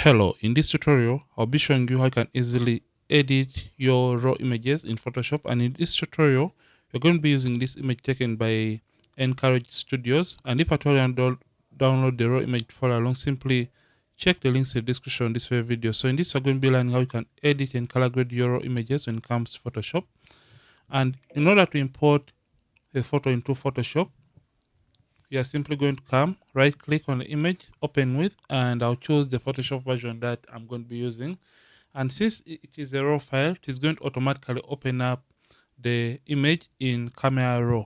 Hello, in this tutorial I'll be showing you how you can easily edit your raw images in Photoshop, and in this tutorial you're going to be using this image taken by Encourage Studios. And if at all you want to download the raw image to follow along, simply check the links in the description of this very video. So in this we're going to be learning how you can edit and color grade your raw images when it comes to Photoshop. And in order to import a photo into Photoshop, you are simply going to come right click on the image, open with, and I'll choose the Photoshop version that I'm going to be using. And since it is a raw file, it is going to automatically open up the image in Camera Raw.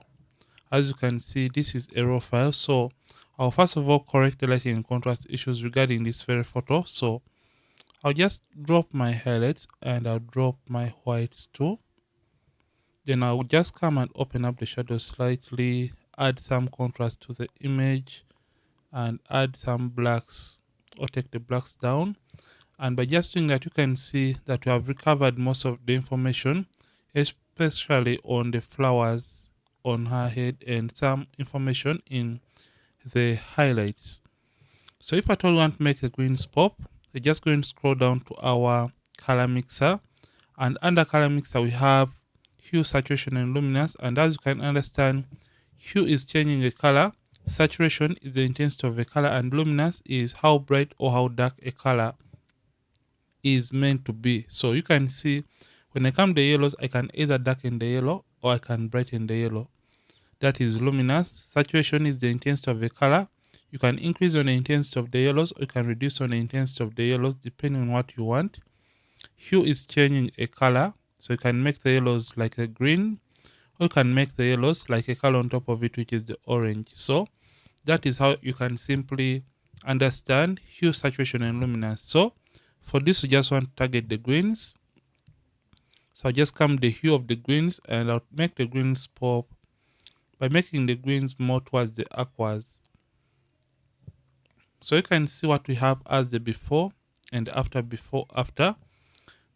As you can see, this is a raw file, so I'll first of all correct the lighting and contrast issues regarding this very photo. So I'll just drop my highlights and I'll drop my whites too. Then I'll just come and open up the shadows slightly, add some contrast to the image, and add some blacks, or take the blacks down. And by just doing that, you can see that we have recovered most of the information, especially on the flowers on her head and some information in the highlights. So if at all we want to make the greens pop, we're just going to scroll down to our color mixer, and under color mixer we have hue, saturation, and luminance. And as you can understand, hue is changing the color, saturation is the intensity of the color, and luminance is how bright or how dark a color is meant to be. So you can see when I come to the yellows, I can either darken the yellow or I can brighten the yellow. That is luminance. Saturation is the intensity of the color. You can increase on the intensity of the yellows or you can reduce on the intensity of the yellows depending on what you want. Hue is changing a color, so you can make the yellows like a green, or you can make the yellows like a color on top of it, which is the orange. So that is how you can simply understand hue, saturation, and luminance. So for this, we just want to target the greens. So I'll just come the hue of the greens and I'll make the greens pop by making the greens more towards the aquas. So you can see what we have as the before and after, before, after.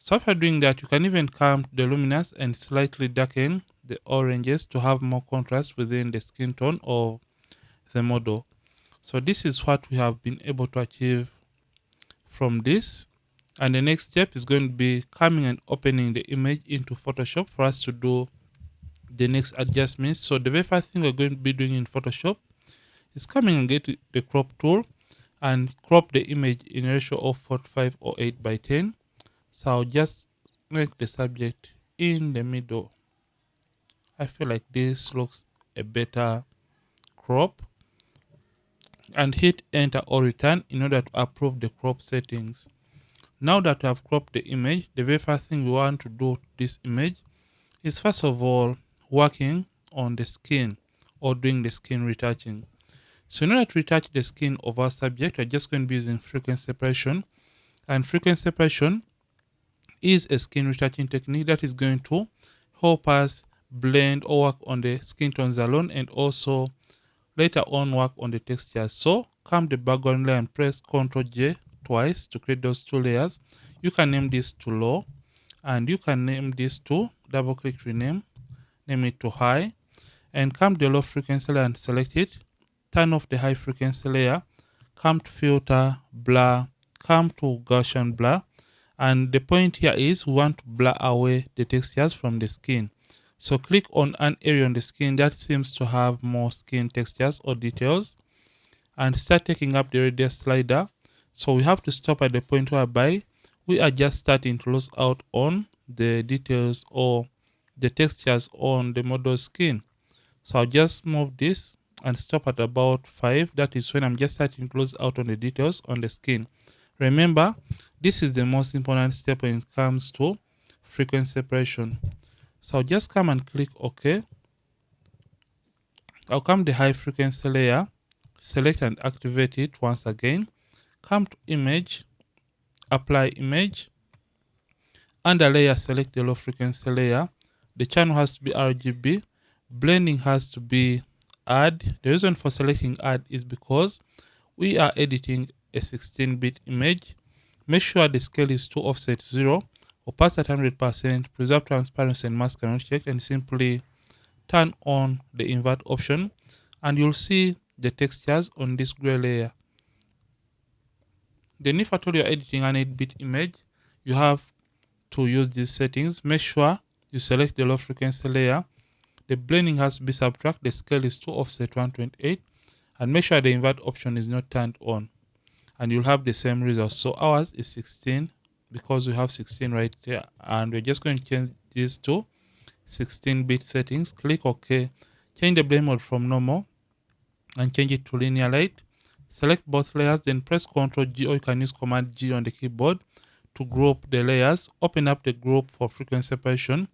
So after doing that, you can even come to the luminance and slightly darken the oranges to have more contrast within the skin tone of the model. So this is what we have been able to achieve from this. And the next step is going to be coming and opening the image into Photoshop for us to do the next adjustments. So the very first thing we're going to be doing in Photoshop is coming and get the crop tool and crop the image in a ratio of 45 or 8 by 10. So I'll just make the subject in the middle. I feel like this looks a better crop, and hit enter or return in order to approve the crop settings. Now that we have cropped the image, the very first thing we want to do to this image is first of all working on the skin or doing the skin retouching. So in order to retouch the skin of our subject, we're just going to be using frequency separation. And frequency separation is a skin retouching technique that is going to help us blend or work on the skin tones alone, and also later on work on the textures. So come the background layer and press Ctrl J twice to create those two layers. You can name this to low, and you can name this to double click rename, name it to high, and come the low frequency layer and select it. Turn off the high frequency layer, come to filter, blur, come to Gaussian blur. And the point here is we want to blur away the textures from the skin. So click on an area on the skin that seems to have more skin textures or details and start taking up the radius slider. So we have to stop at the point whereby we are just starting to lose out on the details or the textures on the model's skin. So I'll just move this and stop at about 5. That is when I'm just starting to lose out on the details on the skin. Remember, this is the most important step when it comes to frequency separation. So I'll just come and click OK. I'll come the high frequency layer, select and activate it once again. Come to image, apply image. Under layer, select the low frequency layer. The channel has to be RGB. Blending has to be add. The reason for selecting add is because we are editing a 16-bit image. Make sure the scale is to offset 0, opacity at 100%, preserve transparency and mask are not checked, and simply turn on the invert option, and you'll see the textures on this gray layer. Then if at all you're editing an 8-bit image, you have to use these settings. Make sure you select the low frequency layer. The blending has to be subtract. The scale is to offset 128. And make sure the invert option is not turned on. And you'll have the same result. So ours is 16 because we have 16 right there. And we're just going to change this to 16-bit settings. Click OK. Change the blend mode from normal and change it to linear light. Select both layers, then press Ctrl G, or you can use Command G on the keyboard to group the layers. Open up the group for frequency separation,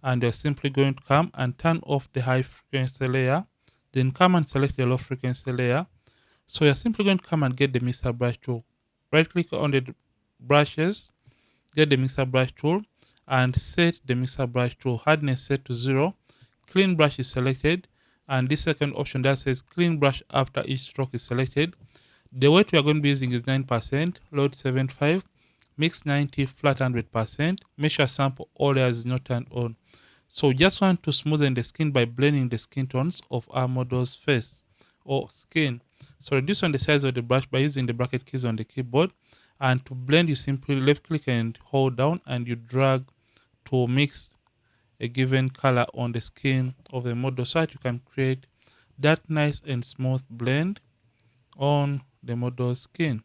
and you're simply going to come and turn off the high frequency layer. Then come and select the low frequency layer. So you're simply going to come and get the mixer brush tool. Right click on the brushes, get the mixer brush tool, and set the mixer brush tool hardness set to 0. Clean brush is selected, and this second option that says clean brush after each stroke is selected. The weight we are going to be using is 9%, load 75, mix 90, flat 100%. Make sure sample all layers is not turned on. So just want to smoothen the skin by blending the skin tones of our model's face or skin. So reduce on the size of the brush by using the bracket keys on the keyboard. And to blend, you simply left click and hold down, and you drag to mix a given color on the skin of the model so that you can create that nice and smooth blend on the model's skin.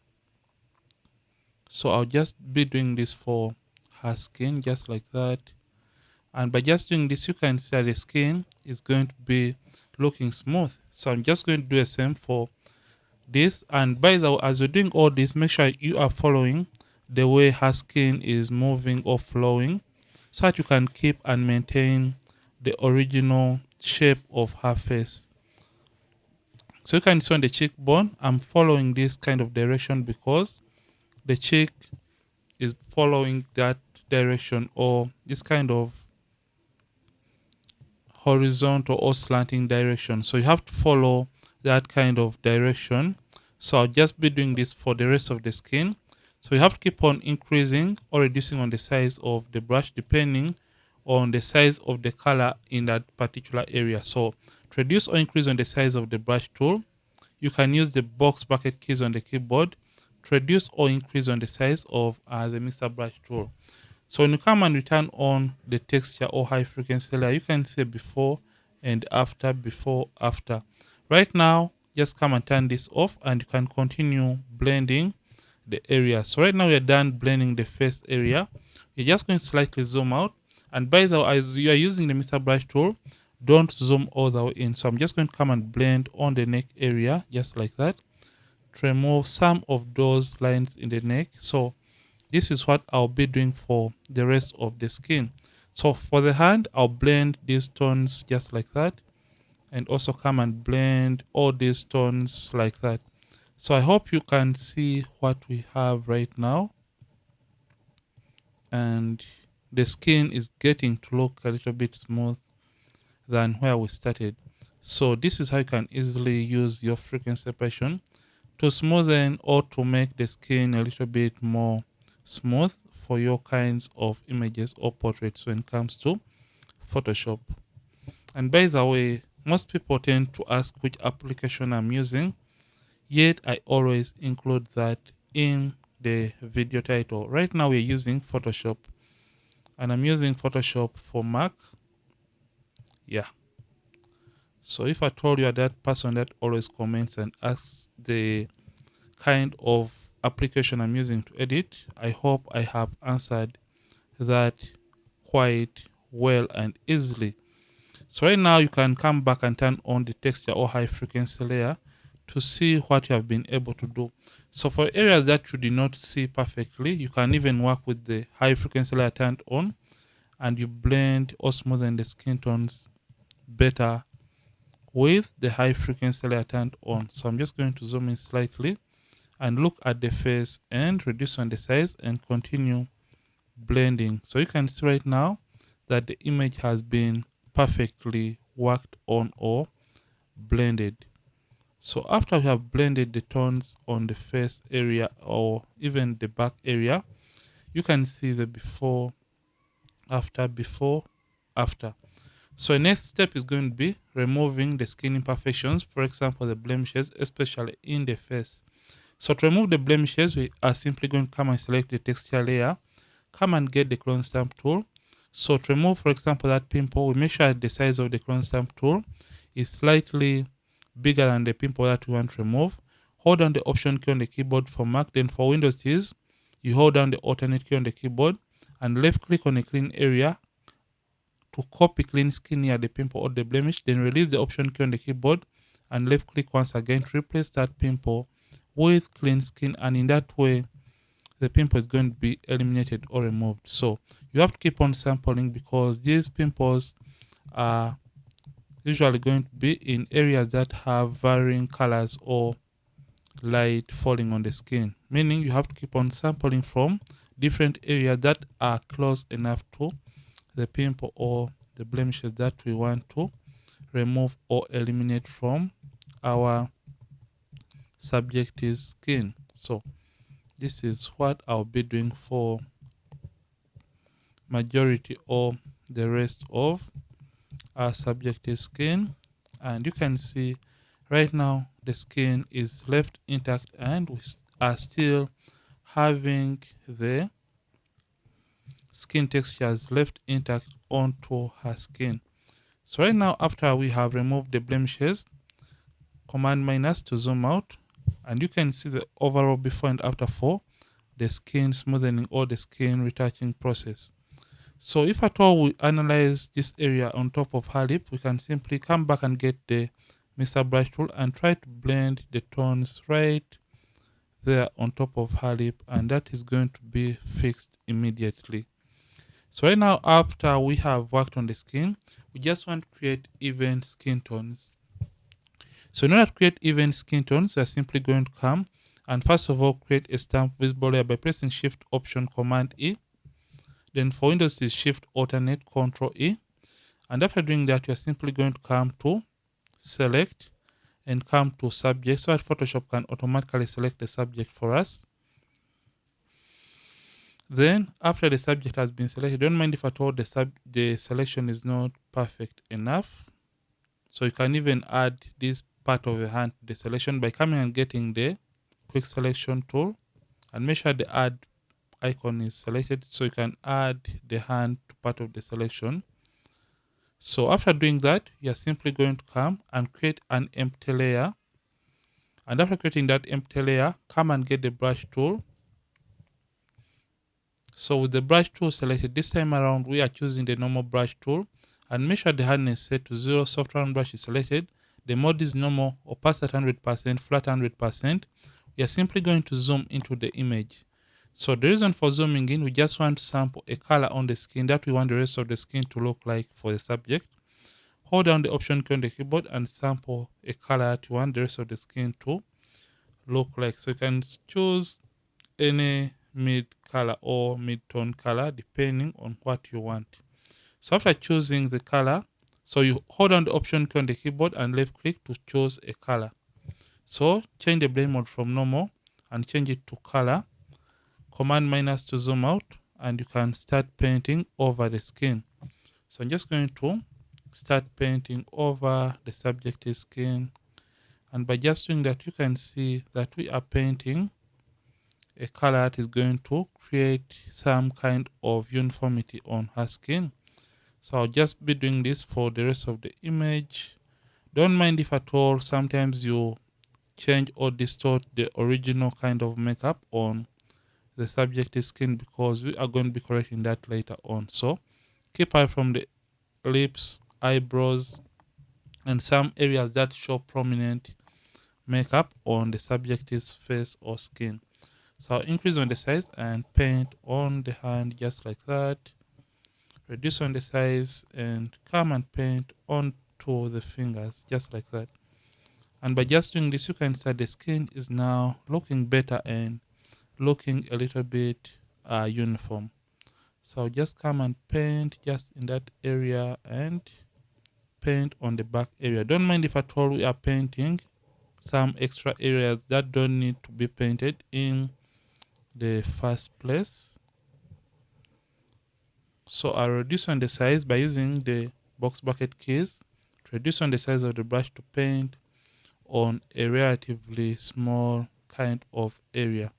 So I'll just be doing this for her skin just like that. And by just doing this, you can see that the skin is going to be looking smooth. So I'm just going to do the same for this. And by the way, as you're doing all this, make sure you are following the way her skin is moving or flowing so that you can keep and maintain the original shape of her face. So you can see on the cheekbone, I'm following this kind of direction because the cheek is following that direction, or this kind of horizontal or slanting direction. So you have to follow that kind of direction. So I'll just be doing this for the rest of the skin. So you have to keep on increasing or reducing on the size of the brush depending on the size of the color in that particular area. So to reduce or increase on the size of the brush tool, you can use the box bracket keys on the keyboard to reduce or increase on the size of the mixer brush tool. So when you come and return on the texture or high frequency layer, you can see before and after, before, after. Right now, just come and turn this off and you can continue blending the area. So right now we are done blending the face area. You're just going to slightly zoom out. And by the way, as you are using the Mr. Brush tool, don't zoom all the way in. So I'm just going to come and blend on the neck area, just like that, to remove some of those lines in the neck. So this is what I'll be doing for the rest of the skin. So for the hand, I'll blend these tones just like that, and also come and blend all these tones like that. So I hope you can see what we have right now, and the skin is getting to look a little bit smooth than where we started. So this is how you can easily use your frequency separation to smoothen or to make the skin a little bit more smooth for your kinds of images or portraits when it comes to Photoshop. And by the way, most people tend to ask which application I'm using, yet I always include that in the video title. Right now we're using Photoshop, and I'm using Photoshop for Mac. Yeah. So if I told you that person that always comments and asks the kind of application I'm using to edit, I hope I have answered that quite well and easily. So right now you can come back and turn on the texture or high frequency layer to see what you have been able to do. So for areas that you did not see perfectly, you can even work with the high frequency layer turned on, and you blend or smoothen the skin tones better with the high frequency layer turned on. So I'm just going to zoom in slightly and look at the face and reduce on the size and continue blending. So you can see right now that the image has been perfectly worked on or blended. So after we have blended the tones on the face area or even the back area, you can see the before, after. So the next step is going to be removing the skin imperfections, for example, the blemishes, especially in the face. So to remove the blemishes, we are simply going to come and select the texture layer, come and get the clone stamp tool. So to remove, for example, that pimple, we make sure the size of the clone stamp tool is slightly bigger than the pimple that we want to remove. Hold down the option key on the keyboard for mark. Then for Windows keys, you hold down the alternate key on the keyboard and left click on a clean area to copy clean skin near the pimple or the blemish. Then release the option key on the keyboard and left click once again to replace that pimple with clean skin, and in that way the pimple is going to be eliminated or removed. So you have to keep on sampling because these pimples are usually going to be in areas that have varying colors or light falling on the skin, meaning you have to keep on sampling from different areas that are close enough to the pimple or the blemishes that we want to remove or eliminate from our subject's skin. So this is what I'll be doing for majority or the rest of our subject's skin. And you can see right now the skin is left intact and we are still having the skin textures left intact onto her skin. So right now, after we have removed the blemishes, command minus to zoom out, and you can see the overall before and after for the skin smoothing or the skin retouching process. So if at all we analyze this area on top of her lip, we can simply come back and get the Mr. Brush tool and try to blend the tones right there on top of her lip, and that is going to be fixed immediately. So right now, after we have worked on the skin, we just want to create even skin tones. So in order to create even skin tones, we are simply going to come and first of all create a stamp visible layer by pressing Shift Option Command E. Then for Windows is Shift Alternate Control E. And after doing that, you are simply going to come to Select and come to Subject so that Photoshop can automatically select the subject for us. Then after the subject has been selected, don't mind if at all the selection is not perfect enough. So you can even add this part of the hand to the selection by coming and getting the quick selection tool and make sure the add icon is selected so you can add the hand to part of the selection. So after doing that, you're simply going to come and create an empty layer. And after creating that empty layer, come and get the brush tool. So with the brush tool selected, this time around we are choosing the normal brush tool and make sure the hardness set to 0, soft round brush is selected. The mode is normal, opacity 100%, flat 100%. We are simply going to zoom into the image. So the reason for zooming in, we just want to sample a color on the skin that we want the rest of the skin to look like for the subject. Hold down the option key on the keyboard and sample a color that you want the rest of the skin to look like. So you can choose any mid color or mid-tone color depending on what you want. So after choosing the color, so you hold on the option key on the keyboard and left click to choose a color. So change the blend mode from normal and change it to color. Command minus to zoom out and you can start painting over the skin. So I'm just going to start painting over the subject's skin, and by just doing that you can see that we are painting a color that is going to create some kind of uniformity on her skin. So I'll just be doing this for the rest of the image. Don't mind if at all sometimes you change or distort the original kind of makeup on the subject's skin because we are going to be correcting that later on. So keep eye from the lips, eyebrows, and some areas that show prominent makeup on the subject's face or skin. So I'll increase on the size and paint on the hand just like that. Reduce on the size and come and paint onto the fingers just like that. And by just doing this, you can see the skin is now looking better and looking a little bit uniform. So I'll just come and paint just in that area and paint on the back area. Don't mind if at all we are painting some extra areas that don't need to be painted in the first place. So I'll reduce on the size by using the box bucket keys to reduce on the size of the brush to paint on a relatively small kind of area.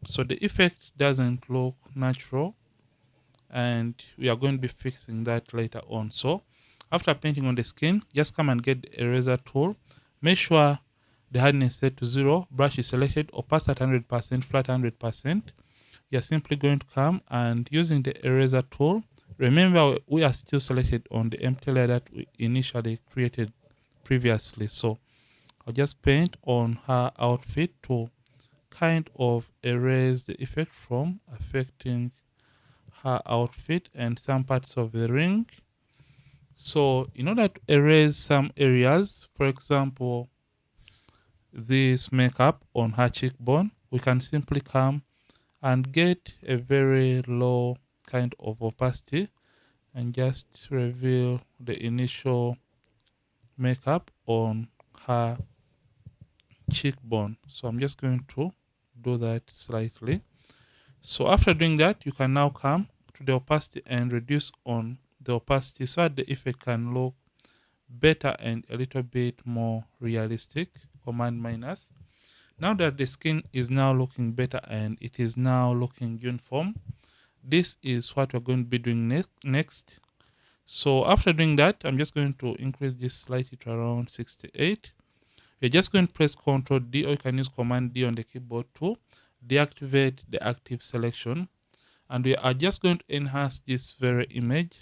So the effect doesn't look natural, and we are going to be fixing that later on. So after painting on the skin, just come and get the eraser tool. Make sure the hardness set to 0, brush is selected, opacity at 100%, flat 100%. You're simply going to come and using the eraser tool. Remember, we are still selected on the empty layer that we initially created previously. So I'll just paint on her outfit to kind of erase the effect from affecting her outfit and some parts of the ring. So in order to erase some areas, for example, this makeup on her cheekbone, we can simply come and get a very low kind of opacity and just reveal the initial makeup on her cheekbone. So I'm just going to do that slightly. So after doing that, you can now come to the opacity and reduce on the opacity so that the effect can look better and a little bit more realistic. Command minus. Now that the skin is now looking better and it is now looking uniform, this is what we're going to be doing next. So after doing that, I'm just going to increase this slightly to around 68. You're just going to press Ctrl D, or you can use Command D on the keyboard to deactivate the active selection. And we are just going to enhance this very image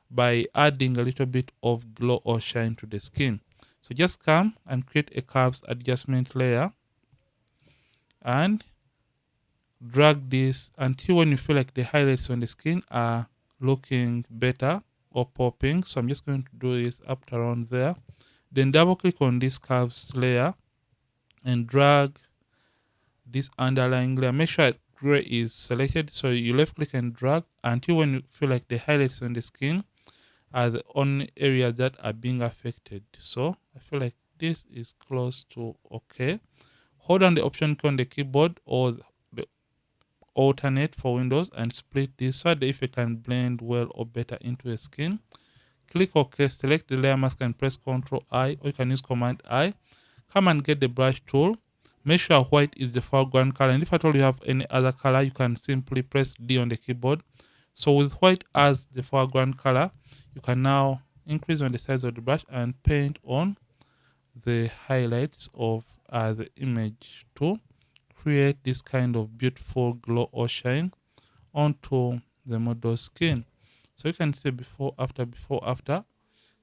by adding a little bit of glow or shine to the skin. So just come and create a curves adjustment layer and drag this until when you feel like the highlights on the skin are looking better or popping. So I'm just going to do this up to around there. Then double click on this curves layer and drag this underlying layer. Make sure gray is selected. So you left click and drag until when you feel like the highlights on the skin are the only areas that are being affected. So I feel like this is close to okay. Hold on the option key on the keyboard or the alternate for Windows and split this so that the effect can blend well or better into the skin. Click OK, select the layer mask and press Ctrl I, or you can use Command I. Come and get the brush tool. Make sure white is the foreground color, and if at all you have any other color, you can simply press D on the keyboard. So with white as the foreground color, you can now increase on the size of the brush and paint on the highlights of the image to create this kind of beautiful glow or shine onto the model's skin. So you can see before, after, before, after.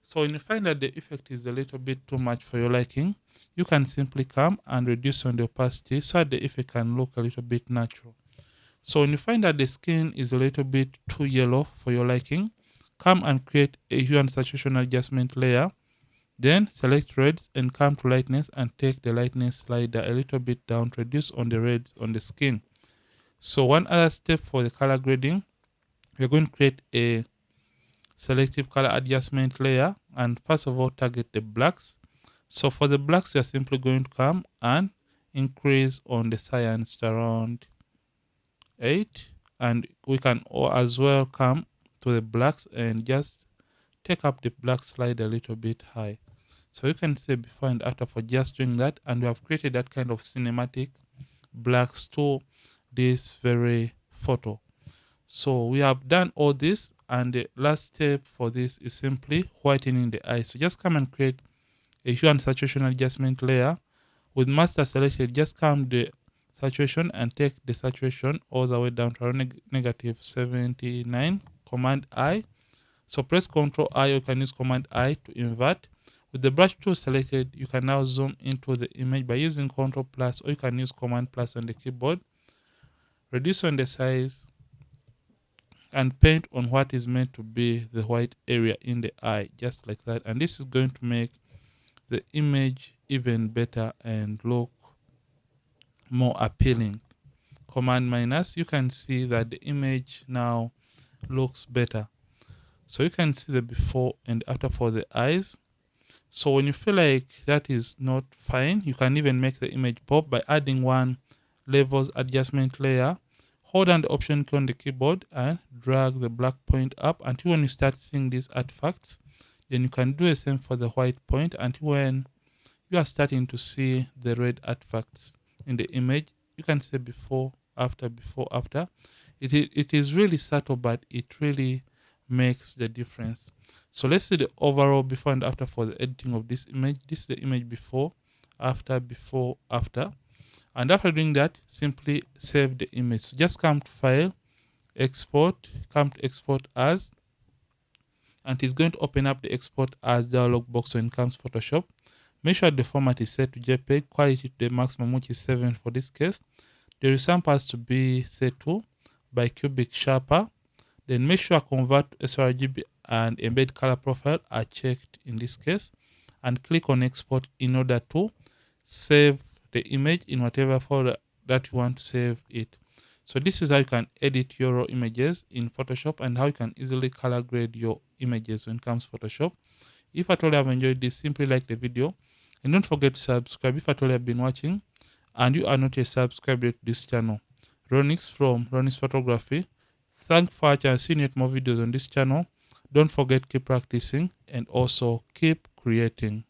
So when you find that the effect is a little bit too much for your liking, you can simply come and reduce on the opacity so that the effect can look a little bit natural. So when you find that the skin is a little bit too yellow for your liking, come and create a hue and saturation adjustment layer. Then select reds and come to lightness and take the lightness slider a little bit down to reduce on the reds on the skin. So one other step for the color grading, we're going to create a selective color adjustment layer, and first of all target the blacks. So for the blacks, you're simply going to come and increase on the cyans to around 8, and we can as well come to the blacks and just take up the black slide a little bit high. So you can see before and after for just doing that, and we have created that kind of cinematic blacks to this very photo. So we have done all this, and the last step for this is simply whitening the eyes. So just come and create a hue and saturation adjustment layer. With master selected, just come the saturation and take the saturation all the way down to around negative 79. Command I. So press Ctrl I, or you can use Command I to invert. With the brush tool selected, you can now zoom into the image by using Ctrl plus, or you can use Command plus on the keyboard. Reduce on the size and paint on what is meant to be the white area in the eye, just like that. And this is going to make the image even better and look more appealing. Command minus, you can see that the image now looks better. So you can see the before and after for the eyes. So when you feel like that is not fine, you can even make the image pop by adding one levels adjustment layer. Hold down the option key on the keyboard and drag the black point up until when you start seeing these artifacts. Then you can do the same for the white point until when you are starting to see the red artifacts in the image. You can say before, after, before, after. It is really subtle, but it really makes the difference. So let's see the overall before and after for the editing of this image. This is the image before, before, after. And after doing that, simply save the image. So just come to File, Export, come to Export As, and it's going to open up the Export As dialog box when it comes to Photoshop. Make sure the format is set to JPEG, quality to the maximum, which is 7 for this case. The result has to be set to by cubic sharper. Then make sure convert to sRGB and embed color profile are checked in this case, and click on export in order to save the image in whatever folder that you want to save it. So this is how you can edit your raw images in Photoshop and how you can easily color grade your images when it comes to Photoshop. If at all you have enjoyed this, simply like the video and don't forget to subscribe if at all you have been watching and you are not yet subscribed to this channel. Ronix from Ronix Photography. Thanks for watching and seeing yet more videos on this channel. Don't forget, keep practicing and also keep creating.